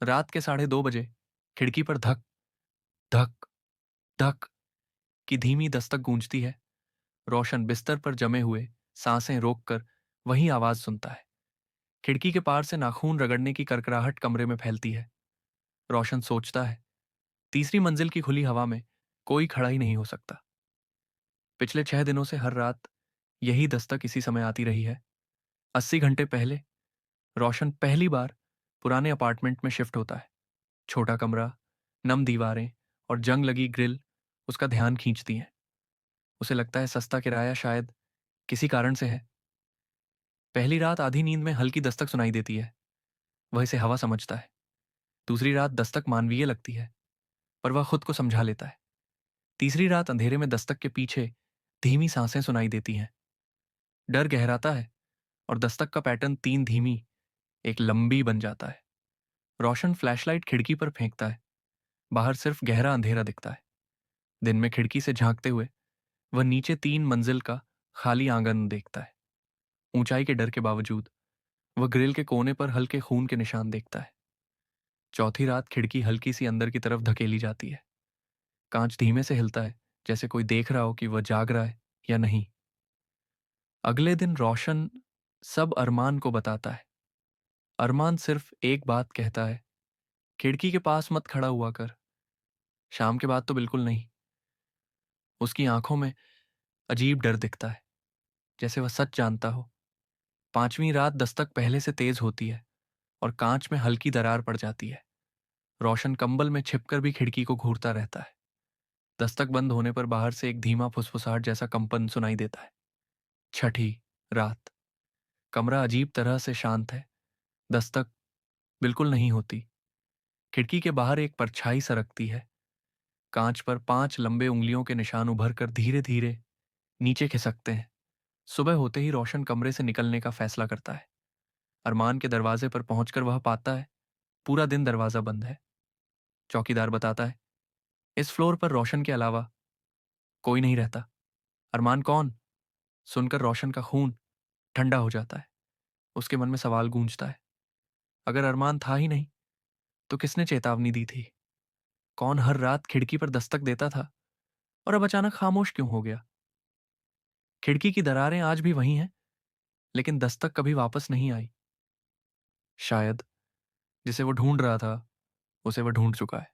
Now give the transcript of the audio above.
रात के 2:30 बजे खिड़की पर धक धक धक की धीमी दस्तक गूंजती है। रोशन बिस्तर पर जमे हुए सांसें रोककर वही आवाज सुनता है। खिड़की के पार से नाखून रगड़ने की करकराहट कमरे में फैलती है। रोशन सोचता है, तीसरी मंजिल की खुली हवा में कोई खड़ा ही नहीं हो सकता। पिछले 6 दिनों से हर रात यही दस्तक इसी समय आती रही है। 80 घंटे पहले रोशन पहली बार पुराने अपार्टमेंट में शिफ्ट होता है। छोटा कमरा, नम दीवारें और जंग लगी ग्रिल उसका ध्यान खींचती हैं। उसे लगता है सस्ता किराया शायद किसी कारण से है। पहली रात आधी नींद में हल्की दस्तक सुनाई देती है। वह इसे हवा समझता है। दूसरी रात दस्तक मानवीय लगती है, पर वह खुद को समझा लेता है। तीसरी रात अंधेरे में दस्तक के पीछे धीमी सांसें सुनाई देती हैं। डर गहराता है और दस्तक का पैटर्न 3 धीमी, एक लंबी बन जाता है। रोशन फ्लैशलाइट खिड़की पर फेंकता है। बाहर सिर्फ गहरा अंधेरा दिखता है। दिन में खिड़की से झांकते हुए वह नीचे 3 मंजिल का खाली आंगन देखता है। ऊंचाई के डर के बावजूद वह ग्रिल के कोने पर हल्के खून के निशान देखता है। चौथी रात खिड़की हल्की सी अंदर की तरफ धकेली जाती है। कांच धीमे से हिलता है, जैसे कोई देख रहा हो कि वह जाग रहा है या नहीं। अगले दिन रोशन सब अरमान को बताता है। अरमान सिर्फ एक बात कहता है, खिड़की के पास मत खड़ा हुआ कर। शाम के बाद तो बिल्कुल नहीं। उसकी आंखों में अजीब डर दिखता है, जैसे वह सच जानता हो। पांचवीं रात दस्तक पहले से तेज होती है और कांच में हल्की दरार पड़ जाती है। रोशन कंबल में छिपकर भी खिड़की को घूरता रहता है। दस्तक बंद होने पर बाहर से एक धीमा फुसफुसाहट जैसा कंपन सुनाई देता है। छठी रात। कमरा अजीब तरह से शांत है। दस्तक बिल्कुल नहीं होती। खिड़की के बाहर एक परछाई सरकती है। कांच पर 5 लंबे उंगलियों के निशान उभर कर धीरे धीरे नीचे खिसकते हैं। सुबह होते ही रोशन कमरे से निकलने का फैसला करता है। अरमान के दरवाजे पर पहुंचकर वह पाता है पूरा दिन दरवाजा बंद है। चौकीदार बताता है, इस फ्लोर पर रोशन के अलावा कोई नहीं रहता। अरमान कौन? सुनकर रोशन का खून ठंडा हो जाता है। उसके मन में सवाल गूंजता है, अगर अरमान था ही नहीं तो किसने चेतावनी दी थी? कौन हर रात खिड़की पर दस्तक देता था और अब अचानक खामोश क्यों हो गया? खिड़की की दरारें आज भी वही हैं, लेकिन दस्तक कभी वापस नहीं आई। शायद जिसे वो ढूंढ रहा था, उसे वह ढूंढ चुका है।